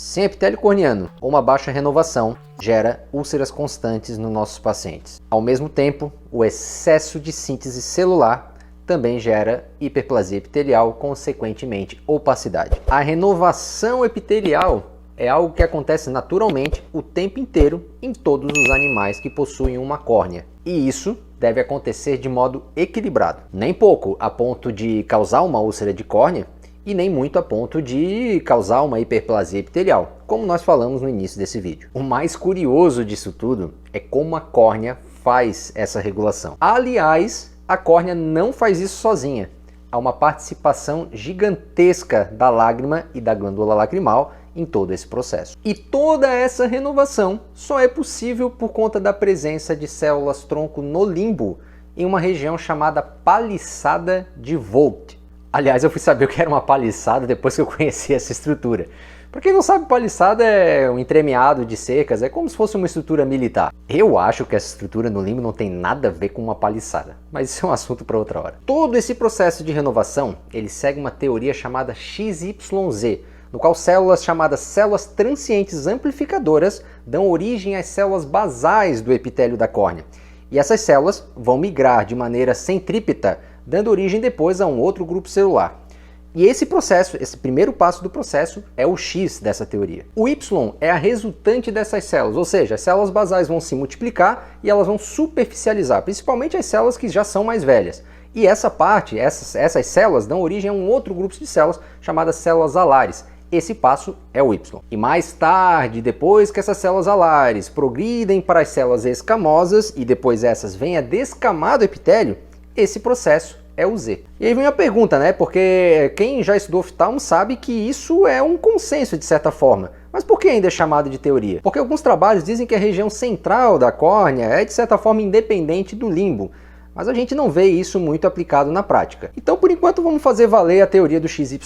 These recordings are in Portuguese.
Sem epitélio corneano ou uma baixa renovação gera úlceras constantes nos nossos pacientes. Ao mesmo tempo, o excesso de síntese celular também gera hiperplasia epitelial, consequentemente opacidade. A renovação epitelial é algo que acontece naturalmente o tempo inteiro em todos os animais que possuem uma córnea. E isso deve acontecer de modo equilibrado. Nem pouco a ponto de causar uma úlcera de córnea e nem muito a ponto de causar uma hiperplasia epitelial, como nós falamos no início desse vídeo. O mais curioso disso tudo é como a córnea faz essa regulação. Aliás, a córnea não faz isso sozinha. Há uma participação gigantesca da lágrima e da glândula lacrimal em todo esse processo. E toda essa renovação só é possível por conta da presença de células tronco no limbo em uma região chamada paliçada de Vogt. Aliás, eu fui saber o que era uma paliçada depois que eu conheci essa estrutura. Para quem não sabe, paliçada é um entremeado de cercas, é como se fosse uma estrutura militar. Eu acho que essa estrutura no limbo não tem nada a ver com uma paliçada, mas isso é um assunto para outra hora. Todo esse processo de renovação, ele segue uma teoria chamada XYZ, no qual células chamadas células transientes amplificadoras dão origem às células basais do epitélio da córnea. E essas células vão migrar de maneira centrípeta, dando origem depois a um outro grupo celular. E esse processo, esse primeiro passo do processo, é o X dessa teoria. O Y é a resultante dessas células, ou seja, as células basais vão se multiplicar e elas vão superficializar, principalmente as células que já são mais velhas. E essa parte, essas células dão origem a um outro grupo de células chamadas células alares. Esse passo é o Y. E mais tarde, depois que essas células alares progridem para as células escamosas e depois essas venham a descamar do epitélio, esse processo é o Z. E aí vem a pergunta, né? Porque quem já estudou oftalmo sabe que isso é um consenso de certa forma. Mas por que ainda é chamado de teoria? Porque alguns trabalhos dizem que a região central da córnea é de certa forma independente do limbo. Mas a gente não vê isso muito aplicado na prática. Então, por enquanto, vamos fazer valer a teoria do XYZ.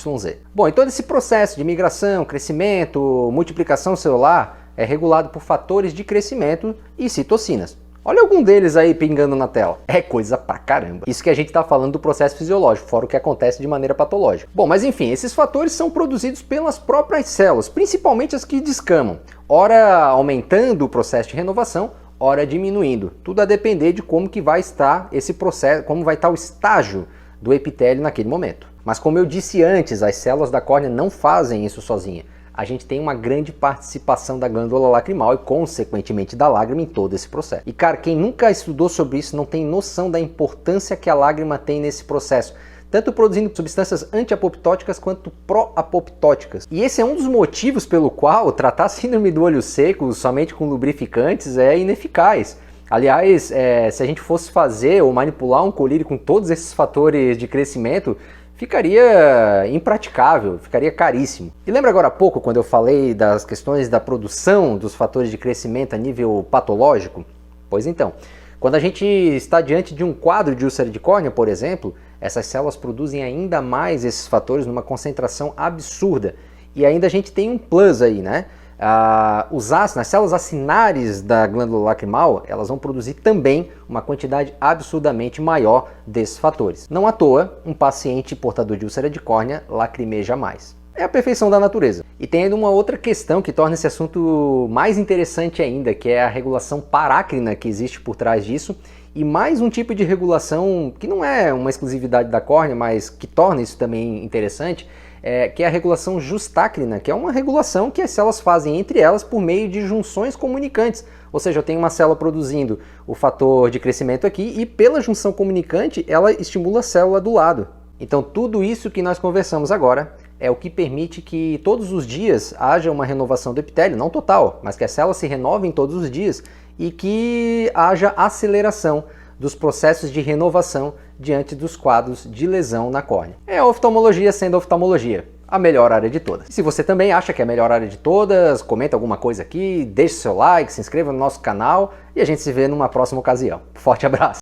Bom, então esse processo de migração, crescimento, multiplicação celular é regulado por fatores de crescimento e citocinas. Olha algum deles aí pingando na tela. É coisa pra caramba. Isso que a gente está falando do processo fisiológico, fora o que acontece de maneira patológica. Bom, mas enfim, esses fatores são produzidos pelas próprias células, principalmente as que descamam, ora aumentando o processo de renovação, ora diminuindo. Tudo a depender de como que vai estar esse processo, como vai estar o estágio do epitélio naquele momento. Mas como eu disse antes, as células da córnea não fazem isso sozinha. A gente tem uma grande participação da glândula lacrimal e, consequentemente, da lágrima em todo esse processo. E, cara, quem nunca estudou sobre isso não tem noção da importância que a lágrima tem nesse processo, tanto produzindo substâncias anti-apoptóticas quanto pró-apoptóticas. E esse é um dos motivos pelo qual tratar a síndrome do olho seco somente com lubrificantes é ineficaz. Aliás, se a gente fosse fazer ou manipular um colírio com todos esses fatores de crescimento, ficaria impraticável, ficaria caríssimo. E lembra agora há pouco quando eu falei das questões da produção dos fatores de crescimento a nível patológico? Pois então, quando a gente está diante de um quadro de úlcera de córnea, por exemplo, essas células produzem ainda mais esses fatores numa concentração absurda. E ainda a gente tem um plus aí, né? As células acinares da glândula lacrimal, elas vão produzir também uma quantidade absurdamente maior desses fatores. Não à toa, um paciente portador de úlcera de córnea lacrimeja mais. É a perfeição da natureza. E tem ainda uma outra questão que torna esse assunto mais interessante ainda, que é a regulação parácrina que existe por trás disso, e mais um tipo de regulação que não é uma exclusividade da córnea, mas que torna isso também interessante, que é a regulação justácrina, que é uma regulação que as células fazem entre elas por meio de junções comunicantes. Ou seja, eu tenho uma célula produzindo o fator de crescimento aqui e pela junção comunicante ela estimula a célula do lado. Então tudo isso que nós conversamos agora é o que permite que todos os dias haja uma renovação do epitélio, não total, mas que as células se renovem todos os dias e que haja aceleração dos processos de renovação diante dos quadros de lesão na córnea. É a oftalmologia sendo a oftalmologia, a melhor área de todas. E se você também acha que é a melhor área de todas, comenta alguma coisa aqui, deixe seu like, se inscreva no nosso canal e a gente se vê numa próxima ocasião. Forte abraço!